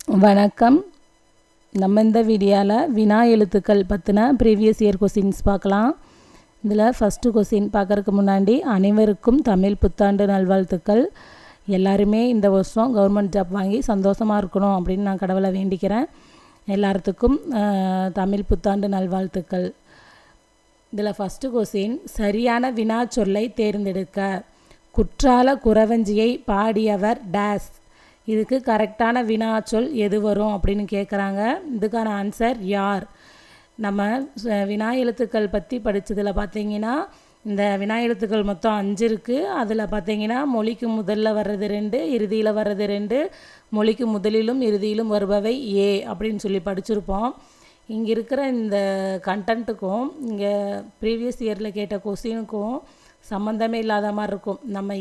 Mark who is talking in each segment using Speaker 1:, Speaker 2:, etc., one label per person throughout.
Speaker 1: வணக்கம். நம்ம இந்த வீடியோவில் வினா எழுத்துக்கள் பற்றின ப்ரீவியஸ் இயர் கொஸ்டின்ஸ் பார்க்கலாம். இதில் ஃபஸ்ட்டு கொஸ்டின் பார்க்குறதுக்கு முன்னாடி அனைவருக்கும் தமிழ் புத்தாண்டு நல்வாழ்த்துக்கள். எல்லாருமே இந்த வருஷம் கவர்மெண்ட் ஜாப் வாங்கி சந்தோஷமாக இருக்கணும் அப்படின்னு நான் கடவுளை வேண்டிக்கிறேன். எல்லாத்துக்கும் தமிழ் புத்தாண்டு நல்வாழ்த்துக்கள். இதில் ஃபஸ்ட்டு கொஸ்டின், சரியான வினா சொல்லை தேர்ந்தெடுக்க. குற்றால குறவஞ்சியை பாடியவர் டேஸ். இதுக்கு கரெக்டான வினாச்சொல் எது வரும் அப்படின்னு கேட்குறாங்க. இதுக்கான ஆன்சர் யார். நம்ம வினா எழுத்துக்கள் பற்றி படித்ததில் பார்த்தீங்கன்னா இந்த வினா எழுத்துக்கள் மொத்தம் 5 இருக்குது. அதில் பார்த்தீங்கன்னா மொழிக்கு முதல்ல வர்றது 2, இறுதியில் வர்றது 2, மொழிக்கு முதலிலும் இறுதியிலும் வருபவை ஏ அப்படின்னு சொல்லி படிச்சிருப்போம். இங்கே இருக்கிற இந்த கண்டென்ட்டுக்கும் இங்கே ப்ரீவியஸ் இயரில் கேட்ட கொஸ்டினுக்கும் சம்மந்தமே இல்லாத மாதிரி இருக்கும். நம்ம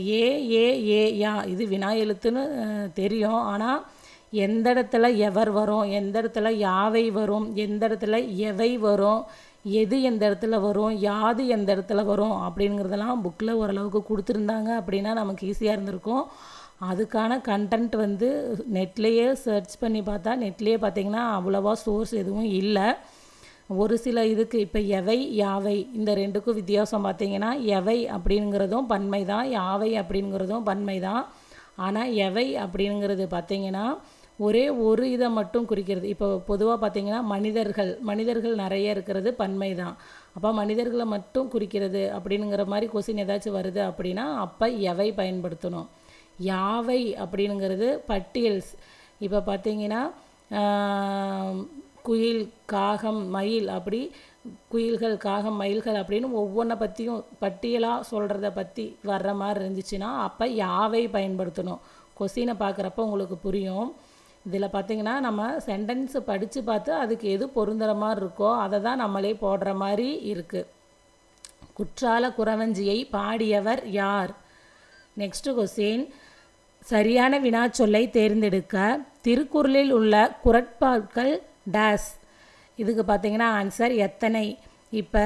Speaker 1: யா இது வினா எழுத்துன்னு தெரியும். ஆனால் எந்த இடத்துல எவர் வரும், எந்த இடத்துல யாவை வரும், எந்த இடத்துல எவை வரும், எது எந்த இடத்துல வரும், யாது எந்த இடத்துல வரும் அப்படிங்கிறதெல்லாம் புக்கில் ஓரளவுக்கு கொடுத்துருந்தாங்க அப்படின்னா நமக்கு ஈஸியாக இருந்திருக்கும். அதுக்கான கண்டென்ட் நெட்லேயே சர்ச் பண்ணி பார்த்தா நெட்லேயே பார்த்திங்கன்னா அவ்வளோவா சோர்ஸ் எதுவும் இல்லை. ஒரு சில இதுக்கு இப்போ எவை யாவை இந்த ரெண்டுக்கும் வித்தியாசம் பார்த்திங்கன்னா எவை அப்படிங்கிறதும் பன்மை தான், யாவை அப்படிங்கிறதும் பன்மை தான். ஆனால் எவை அப்படிங்கிறது பார்த்திங்கன்னா ஒரே ஒரு இதை மட்டும் குறிக்கிறது. இப்போ பொதுவாக பார்த்திங்கன்னா மனிதர்கள் நிறைய இருக்கிறது பன்மை தான். அப்போ மனிதர்களை மட்டும் குறிக்கிறது அப்படிங்கிற மாதிரி கொஸ்டின் ஏதாச்சும் வருது அப்படின்னா அப்போ எவை பயன்படுத்தணும். யாவை அப்படிங்கிறது பட்டியல்ஸ். இப்போ பார்த்திங்கன்னா குயில், காகம், மயில், அப்படி குயில்கள், காகம், மயில்கள் அப்படின்னு ஒவ்வொன்றை பற்றியும் பட்டியலாக சொல்கிறத பற்றி வர்ற மாதிரி இருந்துச்சுன்னா அப்போ யாவை பயன்படுத்தணும். கொஸ்டினை பார்க்குறப்ப உங்களுக்கு புரியும். இதில் பார்த்திங்கன்னா நம்ம சென்டென்ஸு படித்து பார்த்து அதுக்கு எது பொருந்துகிற மாதிரி இருக்கோ அதை தான் நம்மளே போடுற மாதிரி இருக்குது. குற்றால குறவஞ்சியை பாடியவர் யார். நெக்ஸ்ட்டு கொஸ்டின், சரியான வினாச்சொல்லை தேர்ந்தெடுக்க. திருக்குறளில் உள்ள குறட்பாக்கள் டேஸ். இதுக்கு பார்த்திங்கன்னா ஆன்சர் எத்தனை. இப்போ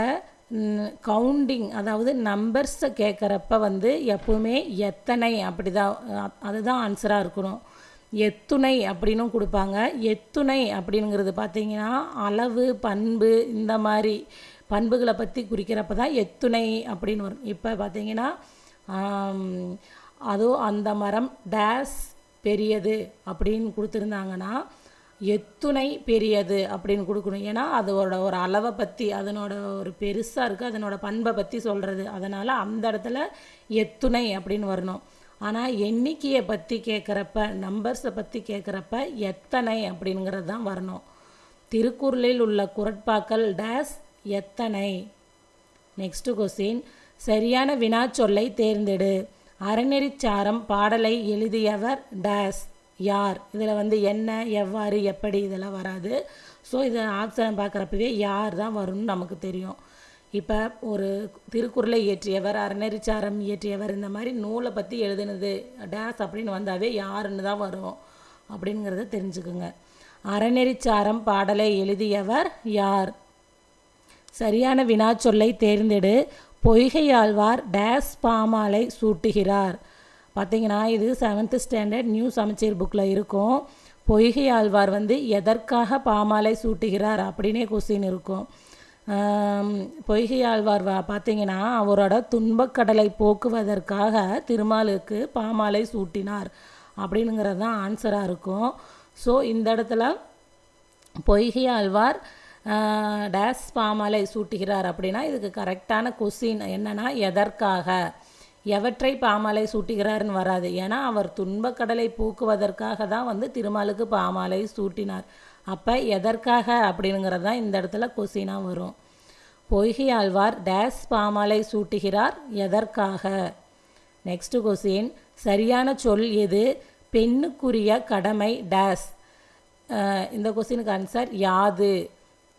Speaker 1: கவுண்டிங் அதாவது நம்பர்ஸை கேட்குறப்ப எப்பவுமே எத்தனை அப்படி தான், அதுதான் ஆன்சராக இருக்கணும். எத்துணை அப்படின்னும் கொடுப்பாங்க. எத்துணை அப்படிங்கிறது பார்த்திங்கன்னா அளவு, பண்பு, இந்த மாதிரி பண்புகளை பற்றி குறிக்கிறப்ப தான் எத்துணை அப்படின்னு வரும். இப்போ பார்த்திங்கன்னா அதுவும் அந்த மரம் டேஸ் பெரியது அப்படின்னு கொடுத்துருந்தாங்கன்னா எத்துணை பெரியது அப்படின்னு கொடுக்கணும். ஏன்னா அதோட ஒரு அளவை பற்றி, அதனோட ஒரு பெருசாக இருக்குது, அதனோட பண்பை பற்றி சொல்கிறது. அதனால் அந்த இடத்துல எத்துணை அப்படின்னு வரணும். ஆனால் எண்ணிக்கையை பற்றி கேட்குறப்ப, நம்பர்ஸை பற்றி கேட்குறப்ப எத்தனை அப்படிங்கிறது தான் வரணும். திருக்குறளில் உள்ள குறட்பாக்கள் டேஸ் எத்தனை. நெக்ஸ்ட்டு கொஸ்டின், சரியான வினாச்சொல்லை தேர்ந்தெடு. அறநெறிச்சாரம் பாடலை எழுதியவர் டேஸ் யார். இதில் என்ன, எவ்வாறு, எப்படி இதெல்லாம் வராது. ஸோ இதை ஆப்ஷன் பார்க்குறப்பவே யார் தான் வரும்னு நமக்கு தெரியும். இப்போ ஒரு திருக்குறளை இயற்றியவர், அறநெறிச்சாரம் இயற்றியவர், இந்த மாதிரி நூலை பற்றி எழுதுனது டேஸ் அப்படின்னு வந்தாவே யாருன்னு தான் வரும் அப்படிங்கிறத தெரிஞ்சுக்குங்க. அறநெறிச்சாரம் பாடலை எழுதியவர் யார். சரியான வினாச்சொல்லை தேர்ந்தெடு. பொய்கையாழ்வார் டேஸ் பாமாலை சூட்டுகிறார். பார்த்திங்கன்னா இது 7th ஸ்டாண்டர்ட் நியூ சமச்சீர் புக்கில் இருக்கும். பொய்கை ஆழ்வார் எதற்காக பாமாலை சூட்டுகிறார் அப்படின்னே கொஸ்டின் இருக்கும். பொய்கை ஆழ்வார் பார்த்திங்கன்னா அவரோட துன்பக்கடலை போக்குவதற்காக திருமாலுக்கு பாமாலை சூட்டினார் அப்படிங்கிறது தான் ஆன்சராக இருக்கும். ஸோ இந்த இடத்துல பொய்கை ஆழ்வார் டேஸ் பாமாலை சூட்டுகிறார் அப்படின்னா இதுக்கு கரெக்டான கொஸ்டின் என்னென்னா எதற்காக. எவற்றை பாமாலை சூட்டுகிறார்னு வராது. ஏன்னா அவர் துன்பக்கடலை போக்குவதற்காக தான் திருமாலுக்கு பாமாலை சூட்டினார். அப்போ எதற்காக அப்படிங்கிறது தான் இந்த இடத்துல கொஸ்டினாக வரும். பொய்கை ஆழ்வார் டேஸ் பாமாலை சூட்டுகிறார் எதற்காக. நெக்ஸ்ட்டு கொஸ்டின், சரியான சொல் எது. பெண்ணுக்குரிய கடமை டேஸ். இந்த கொஸ்டினுக்கு ஆன்சர் யாது.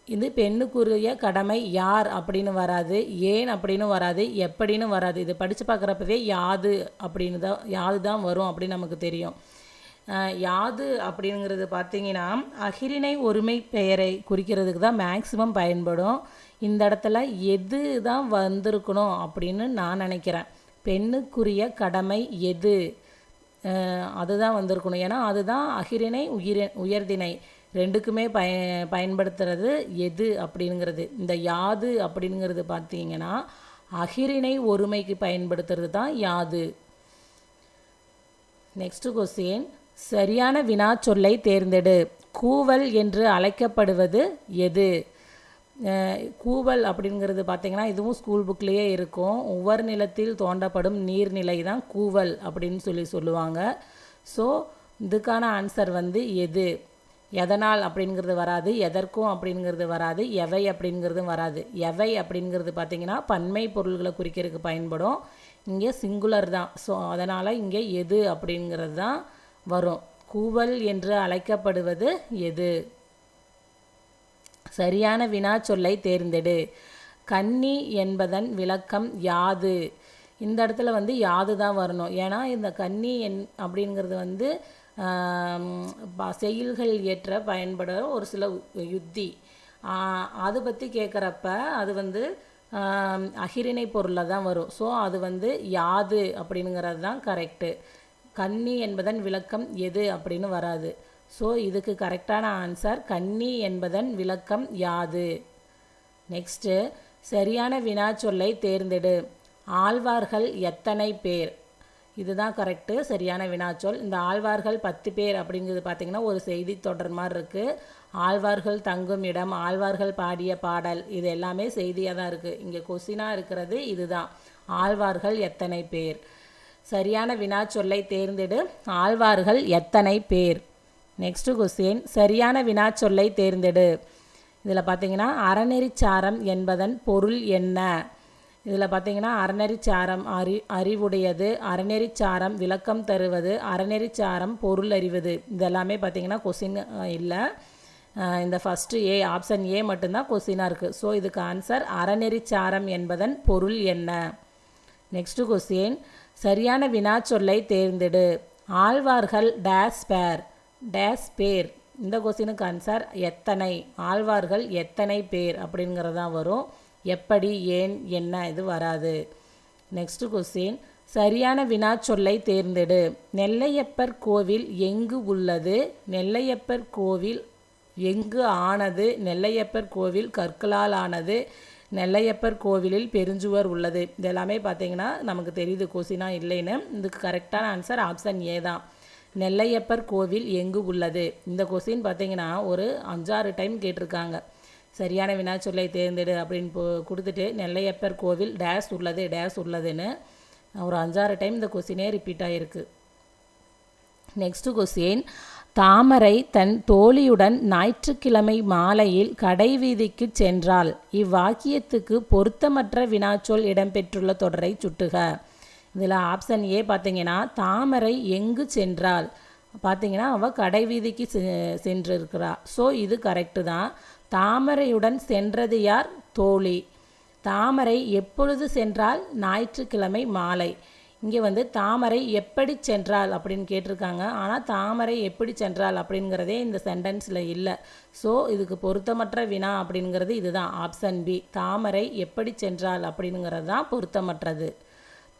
Speaker 1: இது பெண்ணுக்குரிய கடமை யார் அப்படின்னு வராது, ஏன் அப்படின்னு வராது, எப்படின்னு வராது. இது படித்து பார்க்குறப்பவே யாது தான் வரும் அப்படின்னு நமக்கு தெரியும். யாது அப்படிங்கிறது பார்த்திங்கன்னா அகிரிணை ஒருமை பெயரை குறிக்கிறதுக்கு தான் மேக்சிமம் பயன்படும். இந்த இடத்துல எது தான் வந்திருக்கணும் அப்படின்னு நான் நினைக்கிறேன். பெண்ணுக்குரிய கடமை எது. அதுதான் வந்திருக்கணும். ஏன்னா அதுதான் அகிரிணை உயர்திணை ரெண்டுக்குமே பயன்படுத்துறது எது அப்படிங்கிறது. இந்த யாது அப்படிங்கிறது பார்த்தீங்கன்னா அகிரிணை ஒருமைக்கு பயன்படுத்துறது தான் யாது. நெக்ஸ்ட் கொஸ்டின், சரியான வினா சொல்லை தேர்ந்தெடு. கூவல் என்று அழைக்கப்படுவது எது? கூவல் அப்படிங்கிறது பார்த்திங்கன்னா இதுவும் ஸ்கூல் புக்லேயே இருக்கும். ஒவ்வொரு நிலத்தில் தோண்டப்படும் நீர்நிலை தான் கூவல் அப்படின்னு சொல்லுவாங்க. ஸோ இதுக்கான ஆன்சர் வந்து எது? எதனால் அப்படிங்கிறது வராது, எதற்கும் அப்படிங்கிறது வராது, எவை அப்படிங்கிறதும் வராது. எவை அப்படிங்கிறது பார்த்திங்கன்னா பன்மை பொருள்களை குறிக்கிறதுக்கு பயன்படும். இங்கே சிங்குலர் தான். ஸோ அதனால் இங்கே எது அப்படிங்கிறது தான் வரும். கூவல் என்று அழைக்கப்படுவது எது? சரியான வினா சொல்லை தேர்ந்தெடு. கன்னி என்பதன் விளக்கம் யாது? இந்த இடத்துல வந்து யாது தான் வரணும். ஏன்னா இந்த கன்னி அப்படிங்கிறது வந்து செயல்கள் ஏற்ற பயன்பட ஒரு சில யுத்தி. அதை பற்றி கேட்குறப்ப அது வந்து அகிரிணை பொருளில் தான் வரும். ஸோ அது வந்து யாது அப்படிங்கிறது தான் கரெக்டு. கன்னி என்பதன் விளக்கம் எது அப்படின்னு வராது. ஸோ இதுக்கு கரெக்டான ஆன்சர் கன்னி என்பதன் விளக்கம் யாது. நெக்ஸ்ட்டு, சரியான வினா சொல்லை தேர்ந்தெடு. ஆழ்வார்கள் எத்தனை பேர்? இதுதான் கரெக்டு, சரியான வினாச்சொல். இந்த ஆழ்வார்கள் 10 பேர் அப்படிங்கிறது பார்த்திங்கன்னா ஒரு செய்தி தொடர் மாதிரி இருக்குது. ஆழ்வார்கள் தங்கும் இடம், ஆழ்வார்கள் பாடிய பாடல், இது எல்லாமே செய்தியாக தான் இருக்குது. இங்கே கொஸ்டினாக இருக்கிறது இதுதான், ஆழ்வார்கள் எத்தனை பேர். சரியான வினா சொல்லை தேர்ந்தெடு. ஆழ்வார்கள் எத்தனை பேர். நெக்ஸ்ட்டு கொஸ்டின், சரியான வினா சொல்லை தேர்ந்தெடு. இதில் பார்த்தீங்கன்னா அறநெறிச்சாரம் என்பதன் பொருள் என்ன? இதில் பார்த்தீங்கன்னா அறநெறிச்சாரம் அறிவுடையது, அறநெறிச்சாரம் விளக்கம் தருவது, அறநெறிச்சாரம் பொருள் அறிவது, இதெல்லாமே பார்த்தீங்கன்னா கொஸ்டின் இல்லை. இந்த ஃபஸ்ட்டு ஏ, ஆப்ஷன் ஏ மட்டும்தான் கொஸ்டினாக இருக்குது. ஸோ இதுக்கு ஆன்சர் அறநெறிச்சாரம் என்பதன் பொருள் என்ன. நெக்ஸ்ட்டு கொஸ்டின், சரியான வினா சொல்லை தேர்ந்தெடு. ஆழ்வார்கள் டேஸ் பேர். டேஸ் பேர். இந்த கொஸ்டினுக்கு ஆன்சர் எத்தனை. ஆழ்வார்கள் எத்தனை பேர் அப்படிங்கிறது தான் வரும். எப்படி, ஏன், என்ன இது வராது. நெக்ஸ்ட் கொஸ்டின், சரியான வினா சொல்லை தேர்ந்தெடு. நெல்லையப்பர் கோவில் எங்கு உள்ளது? நெல்லையப்பர் கோவில் எங்கு ஆனது? நெல்லையப்பர் கோவில் கற்களால் ஆனது. நெல்லையப்பர் கோவிலில் பெருஞ்சுவர் உள்ளது. இதெல்லாமே பார்த்தீங்கன்னா நமக்கு தெரியுது கொஸ்டினா இல்லைன்னு. இதுக்கு கரெக்டான ஆன்சர் ஆப்ஷன் ஏ தான். நெல்லையப்பர் கோவில் எங்கு உள்ளது. இந்த கொஸ்டின் பார்த்தீங்கன்னா ஒரு 5-6 டைம் கேட்டிருக்காங்க. சரியான வினா சொல்லை தேர்ந்தெடு அப்படின்னு கொடுத்துட்டு நெல்லையப்பர் கோவில் டேஸ் உள்ளது டேஸ் உள்ளதுன்னு ஒரு 5-6 டைம் இந்த கொஸ்டினே ரிப்பீட் ஆகிருக்கு. நெக்ஸ்ட் கொஸ்டின், தாமரை தன் தோழியுடன் ஞாயிற்றுக்கிழமை மாலையில் கடை வீதிக்கு சென்றாள். இவ்வாக்கியத்துக்கு பொருத்தமற்ற வினாச்சொல் இடம்பெற்றுள்ள தொடரை சுட்டுக. இதில் ஆப்ஷன் ஏ பார்த்தீங்கன்னா தாமரை எங்கு சென்றாள். பார்த்தீங்கன்னா அவள் கடை வீதிக்கு சென்றிருக்கிறா. ஸோ இது கரெக்டு தான். தாமரையுடன் சென்றது யார்? தோழி. தாமரை எப்பொழுது சென்றால்? ஞாயிற்றுக்கிழமை மாலை. இங்கே வந்து தாமரை எப்படி சென்றாள் அப்படின்னு கேட்டிருக்காங்க. ஆனால் தாமரை எப்படி சென்றாள் அப்படிங்கிறதே இந்த சென்டென்ஸில் இல்லை. ஸோ இதுக்கு பொருத்தமற்ற வினா அப்படிங்கிறது இதுதான், ஆப்ஷன் பி. தாமரை எப்படி சென்றாள் அப்படிங்கிறது தான் பொருத்தமற்றது.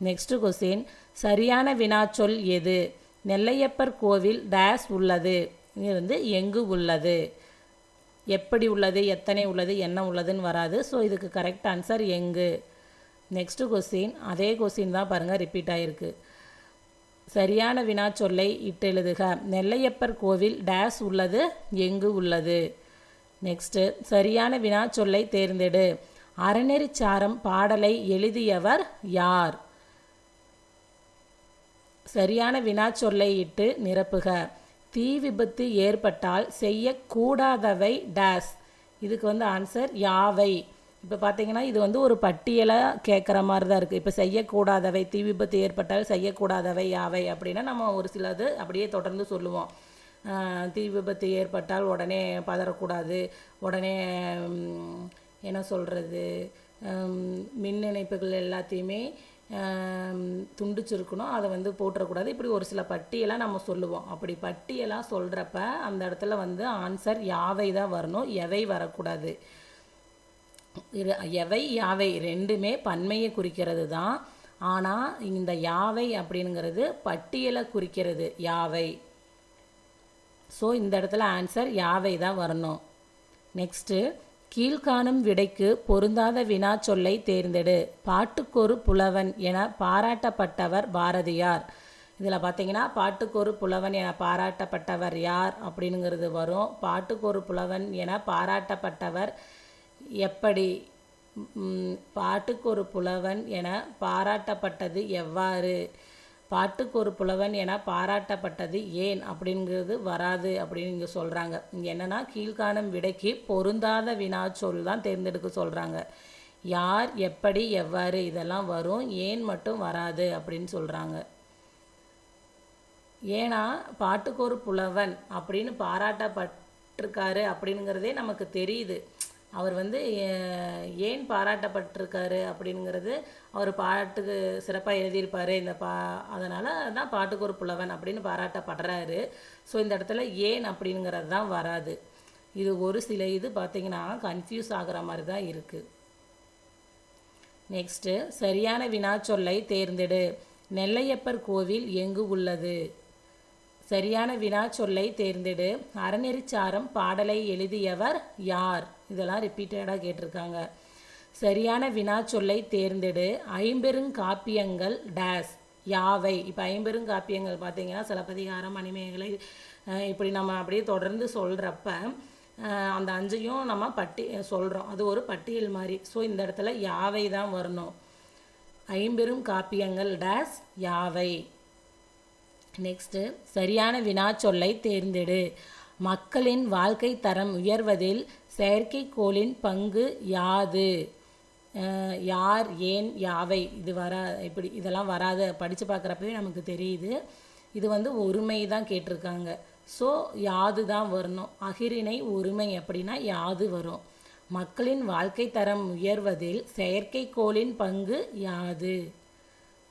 Speaker 1: நெக்ஸ்ட் கொஸ்டின், சரியான வினாச்சொல் எது? நெல்லையப்பர் கோவில் டேஸ் உள்ளது. இங்கே வந்து எங்கு உள்ளது. எப்படி உள்ளது, எத்தனை உள்ளது, என்ன உள்ளதுன்னு வராது. ஸோ இதுக்கு கரெக்ட் ஆன்சர் எங்கு. நெக்ஸ்ட் கொஸ்டின், அதே கொஸ்டின் தான் பாருங்கள் ரிப்பீட் ஆகிருக்கு. சரியான வினாச்சொல்லை இட்டு எழுதுக. நெல்லையப்பர் கோவில் டேஸ் உள்ளது, எங்கு உள்ளது. நெக்ஸ்ட்டு, சரியான வினாச்சொல்லை தேர்ந்தெடு. அறநெறிச்சாரம் பாடலை எழுதியவர் யார்? சரியான வினாச்சொல்லை இட்டு நிரப்புக. தீ விபத்து ஏற்பட்டால் செய்யக்கூடாதவை டேஸ். இதுக்கு வந்து ஆன்சர் யாவை. இப்போ பார்த்தீங்கன்னா இது வந்து ஒரு பட்டியலாக கேட்குற மாதிரி தான் இருக்குது. இப்போ செய்யக்கூடாதவை, தீ விபத்து ஏற்பட்டால் செய்யக்கூடாதவை யாவை அப்படின்னா நம்ம ஒரு சிலது அப்படியே தொடர்ந்து சொல்லுவோம். தீ விபத்து ஏற்பட்டால் உடனே பதறக்கூடாது, உடனே என்ன சொல்கிறது, மின் இணைப்புகள் எல்லாத்தையுமே துண்டிச்சிருக்கணும், அதை வந்து போட்டுறக்கூடாது. இப்படி ஒரு சில பட்டியலாக நம்ம சொல்லுவோம். அப்படி பட்டியலாக சொல்கிறப்ப அந்த இடத்துல வந்து ஆன்சர் யாவை தான் வரணும், எவை வரக்கூடாது. எவை யாவை ரெண்டுமே பன்மையை குறிக்கிறது தான். ஆனால் இந்த யாவை அப்படிங்கிறது பட்டியலை குறிக்கிறது யாவை. ஸோ இந்த இடத்துல ஆன்சர் யாவை தான் வரணும். நெக்ஸ்ட்டு, கீழ்காணும் விடைக்கு பொருந்தாத வினா சொல்லை தேர்ந்தெடு. பாட்டுக்கொரு புலவன் என பாராட்டப்பட்டவர் பாரதியார். இதில் பார்த்தீங்கன்னா பாட்டுக்கொரு புலவன் என பாராட்டப்பட்டவர் யார் அப்படிங்கிறது வரும். பாட்டுக்கொரு புலவன் என பாராட்டப்பட்டவர் எப்படி, பாட்டுக்கொரு புலவன் என பாராட்டப்பட்டது எவ்வாறு, பாட்டுக்கொரு புலவன் என பாராட்டப்பட்டது ஏன் அப்படிங்கிறது வராது அப்படின்னு இங்கே சொல்கிறாங்க. இங்கே என்னென்னா கீழ்காணும் விடைக்கு பொருந்தாத வினாச்சொல் தான் தேர்ந்தெடுக்க சொல்கிறாங்க. யார், எப்படி, எவ்வாறு இதெல்லாம் வரும், ஏன் மட்டும் வராது அப்படின்னு சொல்கிறாங்க. ஏன்னா பாட்டுக்கொரு புலவன் அப்படின்னு பாராட்டப்பட்டிருக்காரு அப்படிங்கிறதே நமக்கு தெரியுது. அவர் ஏன் பாராட்டப்பட்டிருக்காரு அப்படிங்கிறது, அவர் பாட்டுக்கு சிறப்பாக எழுதியிருப்பார் அதனால் தான் பாட்டுக்கொரு புலவன் அப்படின்னு பாராட்டப்படுறாரு. ஸோ இந்த இடத்துல ஏன் அப்படிங்கிறது தான் வராது. இது ஒரு சில இது பார்த்திங்கன்னா கன்ஃபியூஸ் ஆகிற மாதிரி தான் இருக்குது. நெக்ஸ்ட்டு, சரியான வினாச்சொல்லை தேர்ந்தெடு. நெல்லையப்பர் கோவில் எங்கு உள்ளது? சரியான வினாச்சொல்லை தேர்ந்தெடு. அறநெறிச்சாரம் பாடலை எழுதியவர் யார்? இதெல்லாம் ரிப்பீட்டடாக கேட்டிருக்காங்க. சரியான வினாச்சொல்லை தேர்ந்தெடு. ஐம்பெருங்காப்பியங்கள் டேஸ் யாவை? இப்போ ஐம்பெருங்காப்பியங்கள் பார்த்தீங்கன்னா சிலப்பதிகாரம், மணிமேகலை, இப்படி நம்ம அப்படியே தொடர்ந்து சொல்கிறப்ப அந்த 5ஐயும் நம்ம சொல்கிறோம். அது ஒரு பட்டியல் மாதிரி. ஸோ இந்த இடத்துல யாவை தான் வரணும். ஐம்பெருங்காப்பியங்கள் டேஸ் யாவை. நெக்ஸ்ட்டு, சரியான வினாச்சொல்லை தேர்ந்தெடு. மக்களின் வாழ்க்கை தரம் உயர்வதில் செயற்கைக்கோளின் பங்கு யாது? யார், ஏன், யாவை இது இப்படி இதெல்லாம் வராது. படித்து பார்க்குறப்பவே நமக்கு தெரியுது. இது ஒருமை தான் கேட்டிருக்காங்க. ஸோ யாது தான் வரணும். அகிரிணை ஒருமை அப்படின்னா யாது வரும். மக்களின் வாழ்க்கை தரம் உயர்வதில் செயற்கைக்கோளின் பங்கு யாது?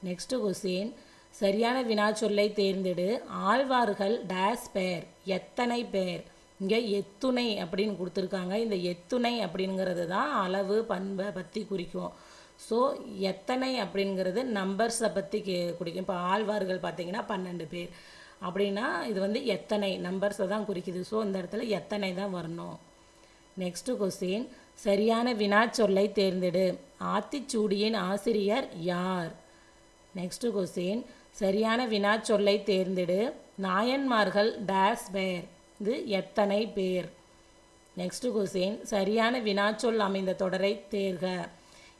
Speaker 1: நெக்ஸ்ட்டு கொஸ்டின், சரியான வினாச்சொல்லை தேர்ந்தெடு. ஆழ்வார்கள் டேஸ் பேர் எத்தனை பேர்? இங்கே எத்துணை அப்படின்னு கொடுத்துருக்காங்க. இந்த எத்துணை அப்படிங்கிறது தான் அளவு பண்பை பற்றி குறிக்கும். ஸோ எத்தனை அப்படிங்கிறது நம்பர்ஸை பற்றி குறிக்கும். இப்போ ஆழ்வார்கள் பார்த்திங்கன்னா 12 பேர் அப்படின்னா இது எத்தனை நம்பர்ஸை தான் குறிக்குது. ஸோ இந்த இடத்துல எத்தனை தான் வரணும். நெக்ஸ்ட்டு கொஸ்டின், சரியான வினாச்சொல்லை தேர்ந்தெடு. ஆத்திச்சூடியின் ஆசிரியர் யார்? நெக்ஸ்ட்டு கொஸ்டின், சரியான வினாச்சொல்லை தேர்ந்தெடு. நாயன்மார்கள் டேஸ் பேர் இது எத்தனை பேர்? நெக்ஸ்ட்டு கொஸ்டின், சரியான வினாச்சொல் அமைந்த தொடரை தேர்க.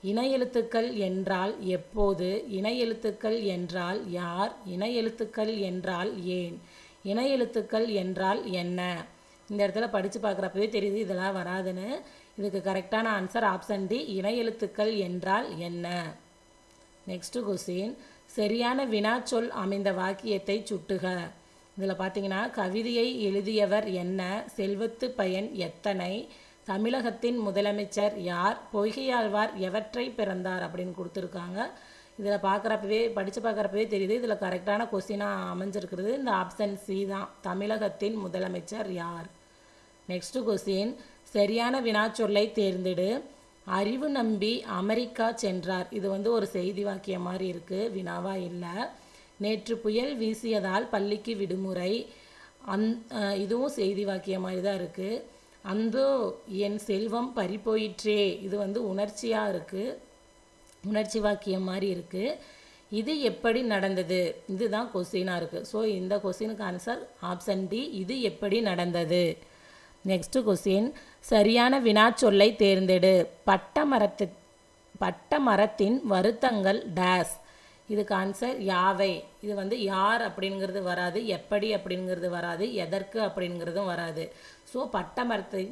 Speaker 1: இன எழுத்துக்கள் என்றால் எப்போது? இன எழுத்துக்கள் என்றால் யார்? இன எழுத்துக்கள் என்றால் ஏன்? இன எழுத்துக்கள் என்றால் என்ன? இந்த இடத்துல படித்து பார்க்குறப்பவே தெரியுது இதெல்லாம் வராதுன்னு. இதுக்கு கரெக்டான ஆன்சர் ஆப்ஷன் டி, இன எழுத்துக்கள் என்றால் என்ன. நெக்ஸ்ட்டு கொஸ்டின், சரியான வினாச்சொல் அமைந்த வாக்கியத்தை சுட்டுக. இதில் பார்த்தீங்கன்னா கவிதையை எழுதியவர் என்ன? செல்வத்து பயன் எத்தனை? தமிழகத்தின் முதலமைச்சர் யார்? பொய்கையாழ்வார் எவற்றை பிறந்தார் அப்படின்னு கொடுத்துருக்காங்க. இதில் படித்து பார்க்குறப்பவே தெரியுது இதில் கரெக்டான கொஸ்டினாக அமைஞ்சிருக்கிறது இந்த ஆப்ஷன் சி தான், தமிழகத்தின் முதலமைச்சர் யார். நெக்ஸ்ட்டு கொஸ்டின், சரியான வினாச்சொல்லை தேர்ந்தெடு. அறிவு நம்பி அமெரிக்கா சென்றார். இது ஒரு செய்தி வாக்கியம் மாதிரி இருக்குது, வினாவா இல்லை. நேற்று புயல் வீசியதால் பள்ளிக்கு விடுமுறை. இதுவும் செய்தி வாக்கியம் மாதிரி தான் இருக்குது. அந்தோ என் செல்வம் பறிபோயிற்றே. இது உணர்ச்சியாக இருக்குது, உணர்ச்சி வாக்கியம் மாதிரி இருக்குது. இது எப்படி நடந்தது? இதுதான் கொஸ்டினாக இருக்குது. ஸோ இந்த கொஸ்டினுக்கு ஆன்சர் ஆப்ஷன் டி, இது எப்படி நடந்தது. நெக்ஸ்ட்டு கொஸ்டின், சரியான வினாச்சொல்லை தேர்ந்தெடு. பட்ட மரத்தின் வருத்தங்கள் டேஸ். இதுக்கு ஆன்சர் யாவை. இது யார் அப்படிங்கிறது வராது, எப்படி அப்படிங்கிறது வராது, எதற்கு அப்படிங்கிறதும் வராது. ஸோ பட்ட மரத்தின்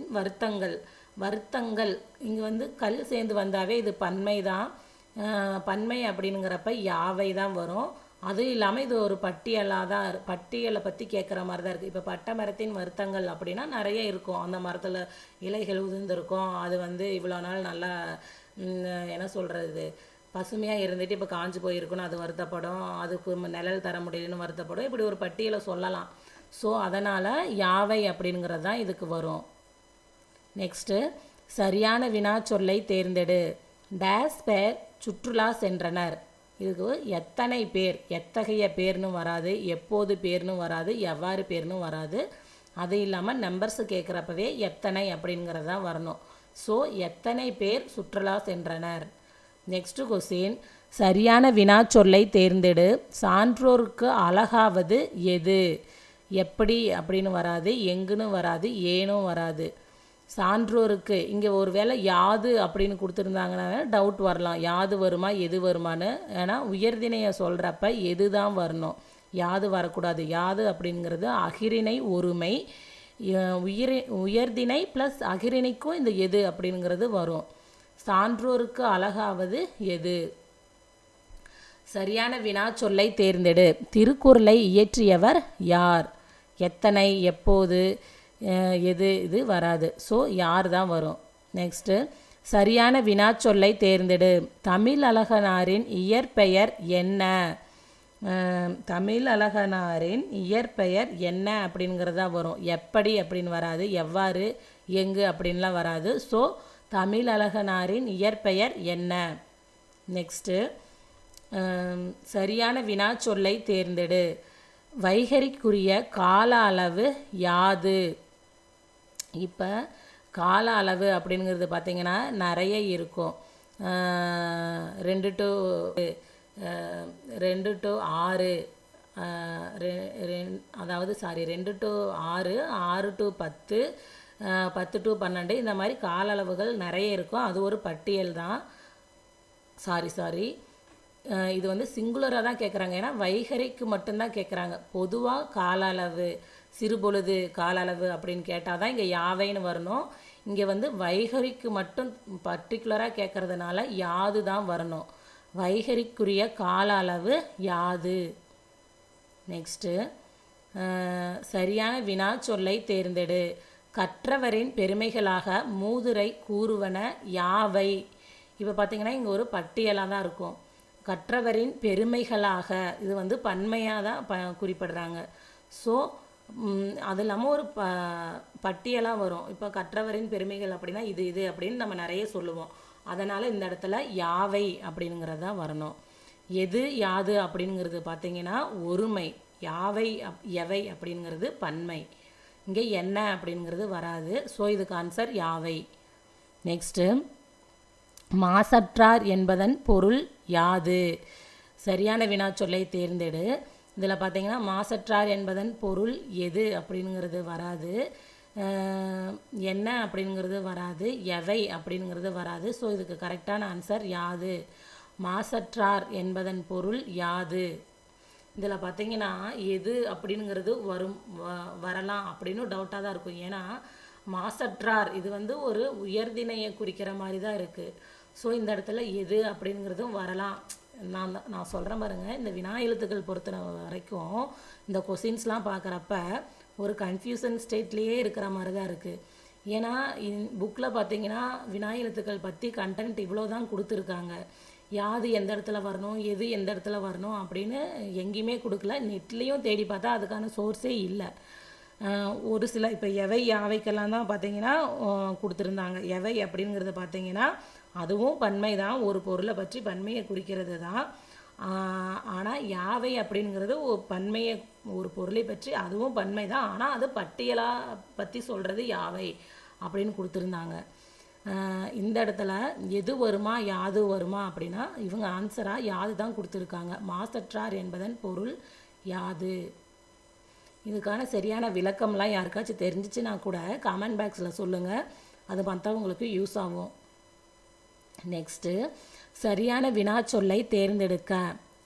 Speaker 1: வருத்தங்கள் இங்கே கல் சேர்ந்து வந்தாவே இது பன்மை தான். பன்மை அப்படிங்கிறப்ப யாவை தான் வரும். அதுவும் இல்லாமல் இது ஒரு பட்டியலை பற்றி கேட்குற மாதிரி தான் இருக்குது. இப்போ பட்ட மரத்தின் வருத்தங்கள் அப்படின்னா நிறைய இருக்கும். அந்த மரத்தில் இலைகள் உதிர்ந்துருக்கும். அது இவ்வளோ நாள் நல்லா என்ன சொல்கிறது பசுமையாக இருந்துட்டு இப்போ காஞ்சு போயிருக்குன்னு அது வருத்தப்படும். அதுக்கு நிழல் தர முடியலன்னு வருத்தப்படும். இப்படி ஒரு பட்டியலை சொல்லலாம். ஸோ அதனால் யாவை அப்படிங்கிறது தான் இதுக்கு வரும். நெக்ஸ்ட்டு, சரியான வினாச்சொல்லை தேர்ந்தெடு. டேஸ் பேர் சுற்றுலா சென்றனர். இதுக்கு எத்தனை பேர், எத்தகைய பேர்னு வராது, எப்போது பேர்னு வராது, எவ்வாறு பேர்னு வராது. அது இல்லாமல் நம்பர்ஸு கேட்குறப்பவே எத்தனை அப்படிங்கிறது தான் வரணும். ஸோ எத்தனை பேர் சுற்றுலா சென்றனர். நெக்ஸ்ட்டு கொஸ்டின், சரியான வினா சொல்லை தேர்ந்தெடு. சான்றோருக்கு அழகாவது எது? எப்படி அப்படின்னு வராது, எங்குன்னு வராது, ஏனும் வராது. சான்றோருக்கு இங்கே ஒரு வேளை யாது அப்படின்னு கொடுத்துருந்தாங்கன்னா டவுட் வரலாம், யாது வருமா எது வருமானு. ஏன்னா உயர்திணையை சொல்கிறப்ப எது தான் வரணும், யாது வரக்கூடாது. யாது அப்படிங்கிறது அகிரிணை ஒருமை, உயர்திணை ப்ளஸ் அகிரிணைக்கும் இந்த எது அப்படிங்கிறது வரும். சான்றோருக்கு அழகாவது எது? சரியான வினா சொல்லை தேர்ந்தெடு. திருக்குறளை இயற்றியவர் யார்? எத்தனை, எப்போது, எது இது வராது. ஸோ யார் தான் வரும். நெக்ஸ்ட்டு, சரியான வினா சொல்லை தேர்ந்தெடு. தமிழழகனாரின் இயற்பெயர் என்ன? தமிழழகனாரின் இயற்பெயர் என்ன அப்படிங்கிறதா வரும். எப்படி அப்படின்னு வராது, எவ்வாறு, எங்கு அப்படின்லாம் வராது. ஸோ தமிழழகனாரின் இயற்பெயர் என்ன? நெக்ஸ்ட்டு, சரியான வினா சொல்லை தேர்ந்தெடு. வைகரிக்குரிய கால அளவு யாது? இப்போ கால அளவு அப்படிங்கிறது பார்த்திங்கன்னா நிறைய இருக்கும். 2 to 6, அதாவது 2 to 6, 6 to 10, 10 to 12 இந்த மாதிரி கால அளவுகள் நிறைய இருக்கும். அது ஒரு பட்டியல் தான். சாரி இது வந்து சிங்குலராக தான் கேட்குறாங்க. ஏன்னா வைகரிக்கு மட்டும்தான் கேட்குறாங்க. பொதுவாக கால அளவு, சிறுபொழுது கால அளவு அப்படின்னு கேட்டால் தான் இங்கே யாவைன்னு வரணும். இங்கே வந்து வைகரிக்கு மட்டும் பர்டிகுலராக கேட்குறதுனால யாது தான் வரணும். வைகரிக்குரிய கால அளவு யாது? நெக்ஸ்ட்டு, சரியான வினா சொல்லை தேர்ந்தெடு. கற்றவரின் பெருமைகளாக மூதுரை கூறுவன யாவை? இப்போ பார்த்திங்கன்னா இங்கே ஒரு பட்டியலாக தான் இருக்கும். கற்றவரின் பெருமைகளாக இது வந்து பன்மையாக தான் குறிப்பிடுறாங்க. ஸோ அது இல்லாமல் ஒரு பட்டியலாக வரும். இப்போ கற்றவரின் பெருமைகள் அப்படின்னா இது அப்படின்னு நம்ம நிறைய சொல்லுவோம். அதனால் இந்த இடத்துல யாவை அப்படிங்கிறது தான் வரணும். எது யாது அப்படிங்கிறது பார்த்திங்கன்னா ஒருமை, யாவை எவை அப்படிங்கிறது பன்மை. இங்கே என்ன அப்படிங்கிறது வராது. ஸோ இதுக்கு ஆன்சர் யாவை. நெக்ஸ்ட்டு, மாசற்றார் என்பதன் பொருள் யாது? சரியான வினா சொல்லை தேர்ந்தெடு. இதில் பார்த்திங்கன்னா மாசற்றார் என்பதன் பொருள் எது அப்படிங்கிறது வராது, என்ன அப்படிங்கிறது வராது, எவை அப்படிங்கிறது வராது. ஸோ இதுக்கு கரெக்டான ஆன்சர் யாது. மாசற்றார் என்பதன் பொருள் யாது. இதில் பார்த்திங்கன்னா எது அப்படிங்கிறது வரலாம் அப்படின்னு டவுட்டாக தான் இருக்கும். ஏன்னா மாசற்றார் இது வந்து ஒரு உயர்திணையை குறிக்கிற மாதிரி தான் இருக்குது. ஸோ இந்த இடத்துல எது அப்படிங்கிறதும் வரலாம். நான் சொல்கிறேன் பாருங்கள், இந்த வினா எழுத்துக்கள் பொறுத்த வரைக்கும் இந்த கொஷின்ஸ்லாம் பார்க்குறப்ப ஒரு கன்ஃபியூசன் ஸ்டேட்லேயே இருக்கிற மாதிரி தான் இருக்குது. ஏன்னா புக்கில் பார்த்தீங்கன்னா வினா எழுத்துக்கள் பற்றி கண்டென்ட் இவ்வளோ தான் கொடுத்துருக்காங்க. யாது எந்த இடத்துல வரணும், எது எந்த இடத்துல வரணும் அப்படின்னு எங்கேயுமே கொடுக்கல. நெட்லேயும் தேடி பார்த்தா அதுக்கான சோர்ஸே இல்லை. ஒரு சில இப்போ எவை யாவைக்கெல்லாம் தான் பார்த்தீங்கன்னா கொடுத்துருந்தாங்க. எவை அப்படிங்கிறது பார்த்தீங்கன்னா அதுவும் பன்மை தான், ஒரு பொருளை பற்றி பன்மையை குறிக்கிறது தான். ஆனால் யாவை அப்படிங்கிறது பன்மையை, ஒரு பொருளை பற்றி அதுவும் பன்மை தான், ஆனால் அது பட்டியலாக பற்றி சொல்கிறது யாவை அப்படின்னு கொடுத்துருந்தாங்க. இந்த இடத்துல எது வருமா யாது வருமா அப்படின்னா இவங்க ஆன்சராக யாது தான் கொடுத்துருக்காங்க. மாசற்றார் என்பதன் பொருள் யாது. இதுக்கான சரியான விளக்கம்லாம் யாருக்காச்சும் தெரிஞ்சிச்சுன்னா கூட கமெண்ட் பாக்ஸில் சொல்லுங்கள், அது மற்றவங்களுக்கு யூஸ் ஆகும். நெக்ஸ்ட்டு, சரியான வினா சொல்லை தேர்ந்தெடுக்க.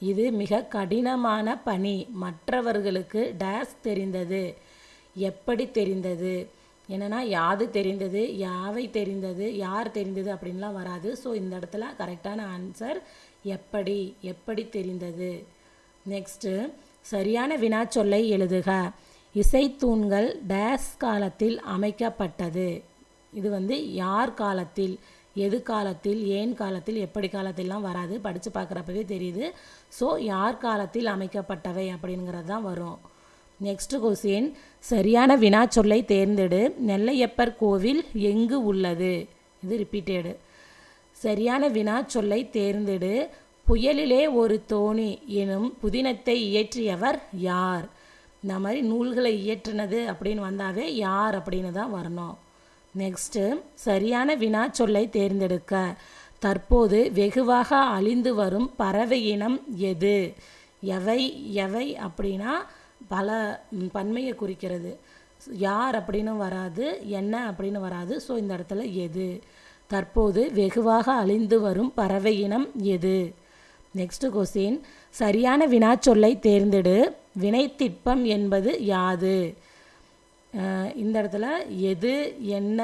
Speaker 1: இது மிக கடினமான பணி. மற்றவர்களுக்கு டேஸ் தெரிந்தது, எப்படி தெரிந்தது, என்னென்னா யாது தெரிந்தது, யாவை தெரிந்தது, யார் தெரிந்தது அப்படின்லாம் வராது. ஸோ இந்த இடத்துல கரெக்டான ஆன்சர் எப்படி தெரிந்தது. நெக்ஸ்ட்டு, சரியான வினா சொல்லை எழுதுக. இசைத்தூண்கள் டேஸ் காலத்தில் அமைக்கப்பட்டது. இது வந்து யார் காலத்தில், எது காலத்தில், ஏன் காலத்தில், எப்படி காலத்தில்லாம் வராது, படித்து பார்க்குறப்பவே தெரியுது. ஸோ யார் காலத்தில் அமைக்கப்பட்டவை அப்படிங்கிறது தான் வரும். நெக்ஸ்ட் கொஸ்டின், சரியான வினா சொல்லை தேர்ந்தெடு. நெல்லையப்பர் கோவில் எங்கு உள்ளது? இது ரிப்பீட்டடு. சரியான வினா சொல்லை தேர்ந்தெடு. புயலிலே ஒரு தோணி எனும் புதினத்தை இயற்றியவர் யார்? இந்த மாதிரி நூல்களை இயற்றினது அப்படின்னு வந்தாவே யார் அப்படின்னு தான் வரணும். நெக்ஸ்ட்டு சரியான வினா சொல்லை தேர்ந்தெடுக்க. தற்போது வெகுவாக அழிந்து வரும் பறவை இனம் எது? எவை எவை அப்படின்னா பல பன்மையை குறிக்கிறது. யார் அப்படின்னு வராது, என்ன அப்படின்னு வராது. ஸோ இந்த இடத்துல எது? தற்போது வெகுவாக அழிந்து வரும் பறவை இனம் எது? நெக்ஸ்ட் கொஸ்டின் சரியான வினாச்சொல்லை தேர்ந்தெடு. வினைத்திட்பம் என்பது யாது? இந்த இடத்துல எது, என்ன,